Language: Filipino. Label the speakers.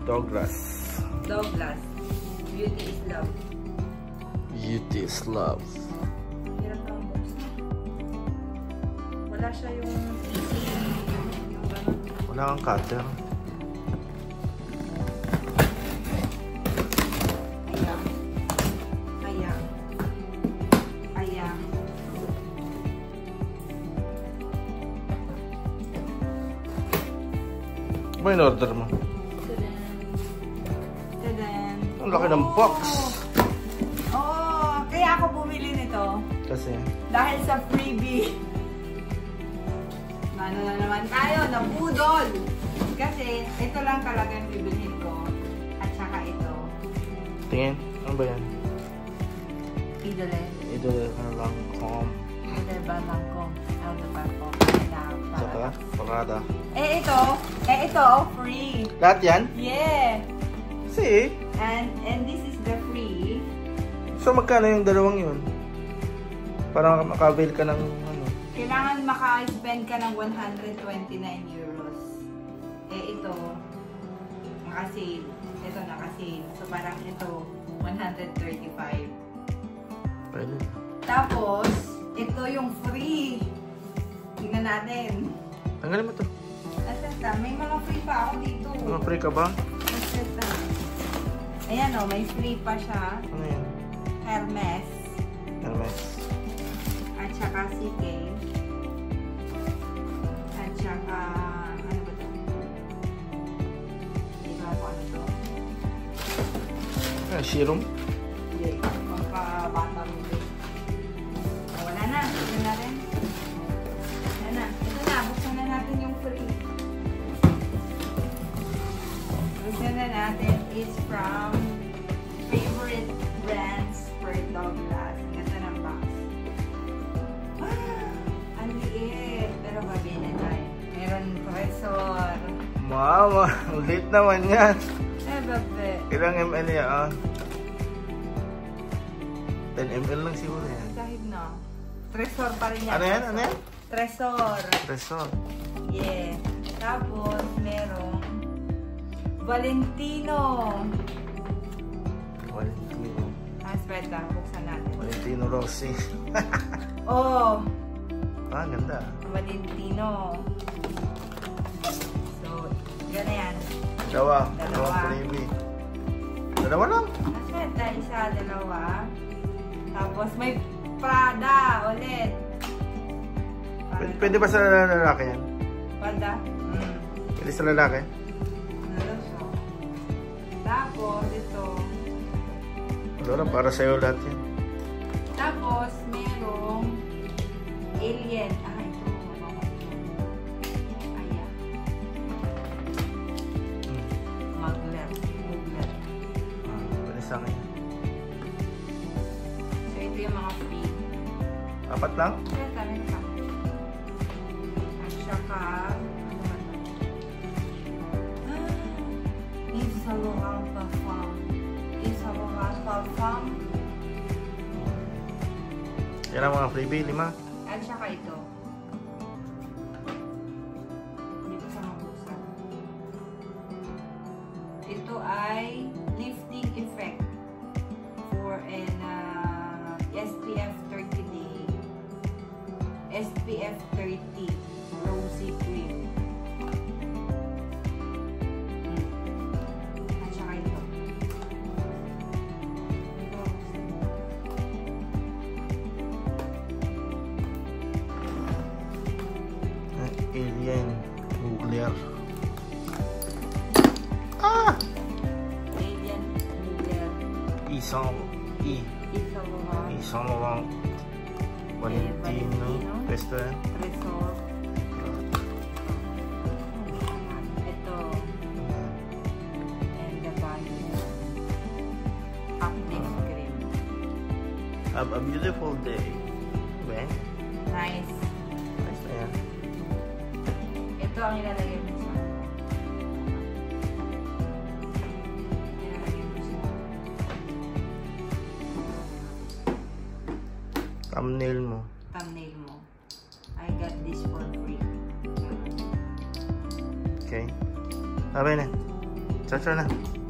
Speaker 1: Douglas.
Speaker 2: Douglas. Beauty is love.
Speaker 1: Beauty is love.
Speaker 2: Hirap ng buksan. Wala siya yung easy. Yung ganun.
Speaker 1: Wala kang cutter.
Speaker 2: Ayan. Ayan. Ayan.
Speaker 1: Ano yung order mo?
Speaker 2: Tadan.
Speaker 1: Ang laki ng box.
Speaker 2: Oh, kaya ako bumili nito.
Speaker 1: Kasi?
Speaker 2: Dahil sa freebie. Ano na naman tayo, nabudol. Kasi ito lang talaga yung bibilhin ko. At saka ito.
Speaker 1: Tingin? Ano ba yan?
Speaker 2: Idole.
Speaker 1: Idol na lang com.
Speaker 2: Idole ba lang ko? Idole ba ko?
Speaker 1: Saka? Parada.
Speaker 2: Ito, free.
Speaker 1: Lahat yan?
Speaker 2: Yeah.
Speaker 1: See?
Speaker 2: And this is the free.
Speaker 1: So magkano yung dalawang yun? Para maka-avail ka ng ano?
Speaker 2: Kailangan maka-spend ka ng 129 euros. Ito, naka-sale. Ito, naka-sale. So, parang ito, 135.
Speaker 1: Pwede.
Speaker 2: Tapos, ito yung free. Tingnan natin.
Speaker 1: Tanggalin mo to.
Speaker 2: Aseta, may mga free pa ako dito.
Speaker 1: Mga free ka ba?
Speaker 2: Aseta. Ayan o, may free pa siya.
Speaker 1: Ano yan?
Speaker 2: Hermes.
Speaker 1: Hermes.
Speaker 2: At saka CK. At saka, ano ba ito? Hindi ba ako ano ito?
Speaker 1: Serum?
Speaker 2: Hindi. Pagka-bata mo ito. Wala na. Ito na rin. Wala na. Ito na. Buksan na natin yung free. Buksan na natin. It's from Favorite Brands for Douglas. Ang ganda ng box. Ang liit. Pero mabili tayo. Meron tresor.
Speaker 1: Mama, ulit naman yan.
Speaker 2: Babe.
Speaker 1: Ilang ml yan ah? 10 ml lang siguro yan.
Speaker 2: Kahit na. Tresor pa rin yan.
Speaker 1: Ano yan? Ano yan?
Speaker 2: Tresor.
Speaker 1: Tresor.
Speaker 2: Yeah. Tapos, merong Valentino.
Speaker 1: Valentino.
Speaker 2: Speta, buksan natin.
Speaker 1: Valentino Rossi.
Speaker 2: Oh,
Speaker 1: Ah, ganda.
Speaker 2: Valentino. So, gano'n yan.
Speaker 1: Dalawa.
Speaker 2: Dalawa.
Speaker 1: Dalawang freebie. Dalawa lang.
Speaker 2: Speta, isa, dalawa. Tapos, may Prada ulit.
Speaker 1: Pwede ba sa lalaki yan?
Speaker 2: Prada?
Speaker 1: Pwede sa lalaki?
Speaker 2: Ano siya? Tapos, ito.
Speaker 1: Wala lang, para sa'yo lahat yan.
Speaker 2: Tapos, merong Alien. Ah, ito. Ayan. Mugler.
Speaker 1: Pwede sa akin yan.
Speaker 2: So, ito yung mga free.
Speaker 1: Apat lang?
Speaker 2: Kaya kami pa. At saka, ano ba ito? Yves Saint Laurent Parfum. Yves Saint Laurent Parfum.
Speaker 1: Yan ang mga freebie, 5.
Speaker 2: At saka ito. Hindi ko sa mabuksan. Ito ay lifting effect for an SPF 30 day. SPF 30 rosy cream. At saka ito.
Speaker 1: Alien Nuclear. Ah!
Speaker 2: Alien Nuclear.
Speaker 1: Isang Laurent Valentino. Pesto yan.
Speaker 2: Tresor. Ito. And the body. Uplift cream.
Speaker 1: Have a beautiful day. Ben?
Speaker 2: Nice.
Speaker 1: Nice na yan.
Speaker 2: Ito ang ilalagay mo sa
Speaker 1: Thumbnail mo.
Speaker 2: thumbnail mo. I got this for free.
Speaker 1: Okay. Sabi na. Ciao, ciao na.